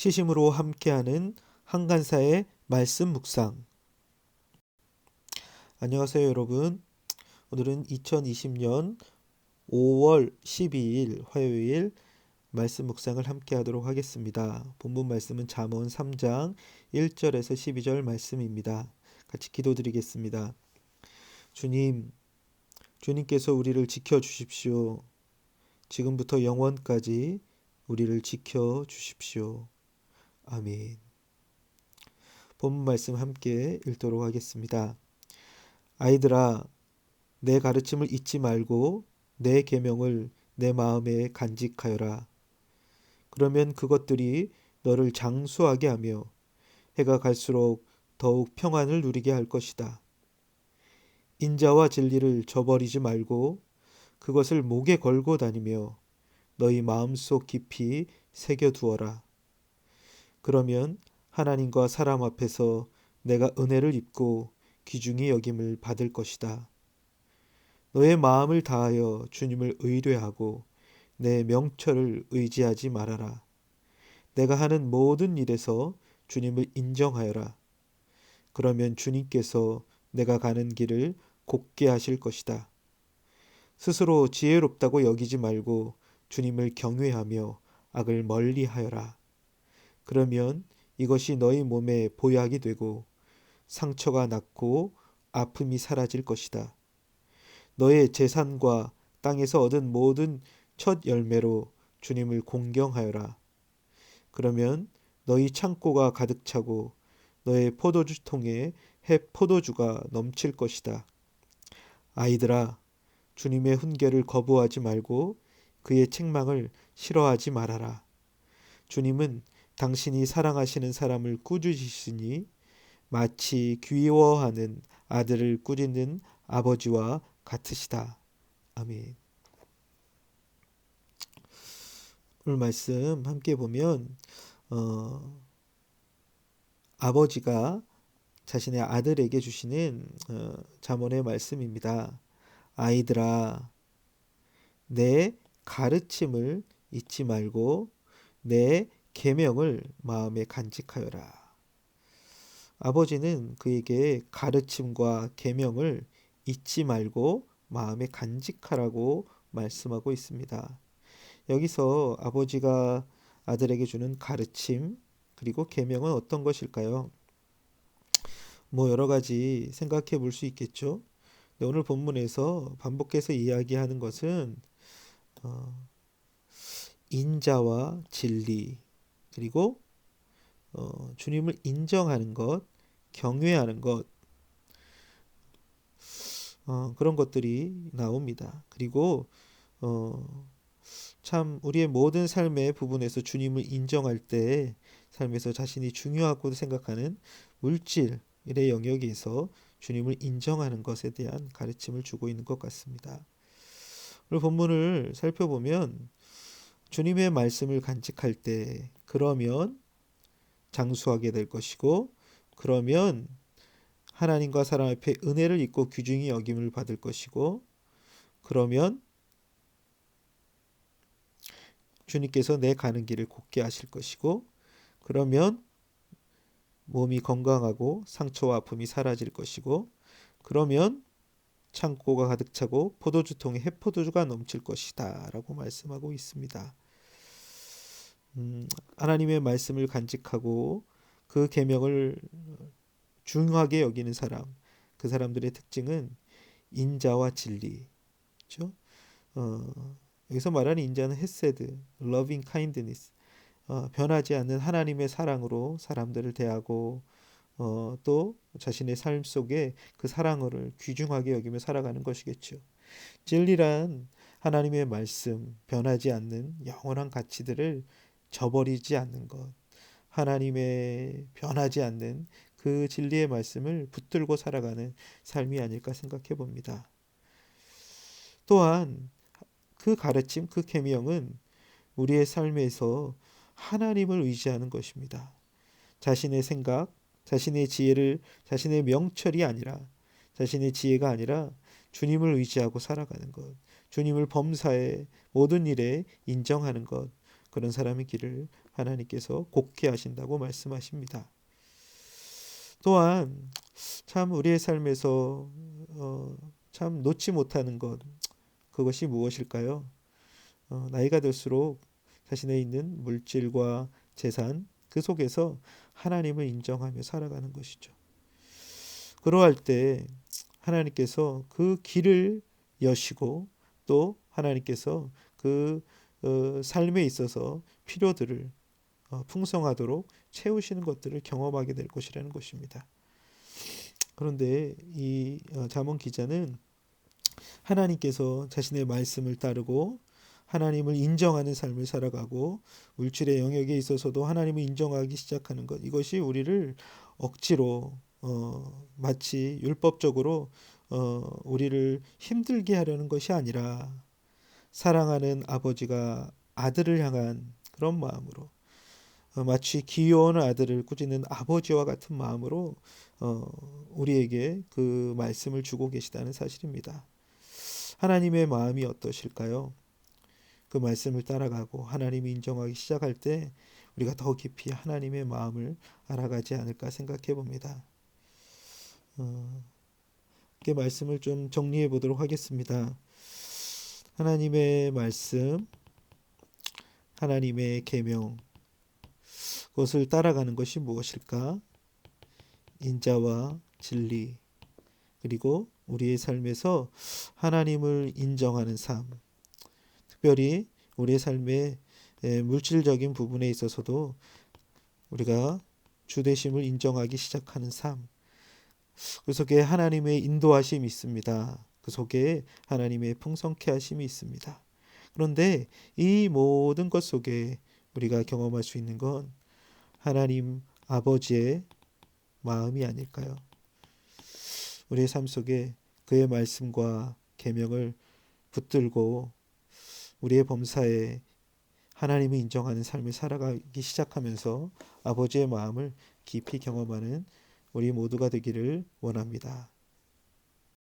시심으로 함께하는 한간사의 말씀 묵상. 안녕하세요 여러분. 오늘은 2020년 5월 12일 화요일 말씀 묵상을 함께하도록 하겠습니다. 본문 말씀은 잠언 3장 1절에서 12절 말씀입니다. 같이 기도드리겠습니다. 주님께서 우리를 지켜주십시오. 지금부터 영원까지 우리를 지켜주십시오. 아멘. 본문 말씀 함께 읽도록 하겠습니다. 아이들아, 내 가르침을 잊지 말고 내 계명을 내 마음에 간직하여라. 그러면 그것들이 너를 장수하게 하며 해가 갈수록 더욱 평안을 누리게 할 것이다. 인자와 진리를 저버리지 말고 그것을 목에 걸고 다니며 너희 마음속 깊이 새겨두어라. 그러면 하나님과 사람 앞에서 내가 은혜를 입고 귀중히 여김을 받을 것이다. 너의 마음을 다하여 주님을 의뢰하고 내 명철을 의지하지 말아라. 내가 하는 모든 일에서 주님을 인정하여라. 그러면 주님께서 내가 가는 길을 곱게 하실 것이다. 스스로 지혜롭다고 여기지 말고 주님을 경외하며 악을 멀리하여라. 그러면 이것이 너희 몸에 보약이 되고 상처가 낫고 아픔이 사라질 것이다. 너의 재산과 땅에서 얻은 모든 첫 열매로 주님을 공경하여라. 그러면 너희 창고가 가득 차고 너의 포도주통에 해 포도주가 넘칠 것이다. 아이들아, 주님의 훈계를 거부하지 말고 그의 책망을 싫어하지 말아라. 주님은 당신이 사랑하시는 사람을 꾸짖으시니 마치 귀여워하는 아들을 꾸짖는 아버지와 같으시다. 아멘. 오늘 말씀 함께 보면 아버지가 자신의 아들에게 주시는 잠언의 말씀입니다. 아이들아, 내 가르침을 잊지 말고 내 계명을 마음에 간직하여라. 아버지는 그에게 가르침과 계명을 잊지 말고 마음에 간직하라고 말씀하고 있습니다. 여기서 아버지가 아들에게 주는 가르침 그리고 계명은 어떤 것일까요? 여러 가지 생각해 볼 수 있겠죠. 오늘 본문에서 반복해서 이야기하는 것은 인자와 진리 그리고 주님을 인정하는 것, 경외하는 것 그런 것들이 나옵니다. 그리고 참 우리의 모든 삶의 부분에서 주님을 인정할 때 삶에서 자신이 중요하고 생각하는 물질의 영역에서 주님을 인정하는 것에 대한 가르침을 주고 있는 것 같습니다. 오늘 본문을 살펴보면 주님의 말씀을 간직할 때 그러면 장수하게 될 것이고 그러면 하나님과 사람 앞에 은혜를 입고 귀중히 여김을 받을 것이고 그러면 주님께서 내 가는 길을 곱게 하실 것이고 그러면 몸이 건강하고 상처와 아픔이 사라질 것이고 그러면 창고가 가득 차고 포도주통에 해포도주가 넘칠 것이다 라고 말씀하고 있습니다. 하나님의 말씀을 간직하고 그 계명을 중요하게 여기는 사람, 그 사람들의 특징은 인자와 진리. 그렇죠? 여기서 말하는 인자는 헤세드, loving kindness, 변하지 않는 하나님의 사랑으로 사람들을 대하고 또 자신의 삶 속에 그 사랑을 귀중하게 여기며 살아가는 것이겠죠. 진리란 하나님의 말씀, 변하지 않는 영원한 가치들을 저버리지 않는 것, 하나님의 변하지 않는 그 진리의 말씀을 붙들고 살아가는 삶이 아닐까 생각해 봅니다. 또한 그 가르침, 그 계명은 우리의 삶에서 하나님을 의지하는 것입니다. 자신의 생각, 자신의 지혜를, 자신의 명철이 아니라 자신의 지혜가 아니라 주님을 의지하고 살아가는 것, 주님을 범사에 모든 일에 인정하는 것, 그런 사람의 길을 하나님께서 곱게 하신다고 말씀하십니다. 또한 참 우리의 삶에서 참 놓지 못하는 것, 그것이 무엇일까요? 나이가 들수록 자신의 있는 물질과 재산 그 속에서 하나님을 인정하며 살아가는 것이죠. 그러할 때 하나님께서 그 길을 여시고 또 하나님께서 그 삶에 있어서 필요들을 풍성하도록 채우시는 것들을 경험하게 될 것이라는 것입니다. 그런데 이 잠언 기자는 하나님께서 자신의 말씀을 따르고 하나님을 인정하는 삶을 살아가고 물질의 영역에 있어서도 하나님을 인정하기 시작하는 것, 이것이 우리를 억지로 마치 율법적으로 우리를 힘들게 하려는 것이 아니라 사랑하는 아버지가 아들을 향한 그런 마음으로 마치 귀여운 아들을 꾸짖는 아버지와 같은 마음으로 우리에게 그 말씀을 주고 계시다는 사실입니다. 하나님의 마음이 어떠실까요? 그 말씀을 따라가고 하나님이 인정하기 시작할 때 우리가 더 깊이 하나님의 마음을 알아가지 않을까 생각해 봅니다. 이렇게 말씀을 좀 정리해 보도록 하겠습니다. 하나님의 말씀, 하나님의 계명, 그것을 따라가는 것이 무엇일까? 인자와 진리, 그리고 우리의 삶에서 하나님을 인정하는 삶, 특별히 우리의 삶의 물질적인 부분에 있어서도 우리가 주되심을 인정하기 시작하는 삶, 그 속에 하나님의 인도하심이 있습니다. 그 속에 하나님의 풍성케 하심이 있습니다. 그런데 이 모든 것 속에 우리가 경험할 수 있는 건 하나님 아버지의 마음이 아닐까요? 우리의 삶 속에 그의 말씀과 계명을 붙들고 우리의 범사에 하나님을 인정하는 삶을 살아가기 시작하면서 아버지의 마음을 깊이 경험하는 우리 모두가 되기를 원합니다.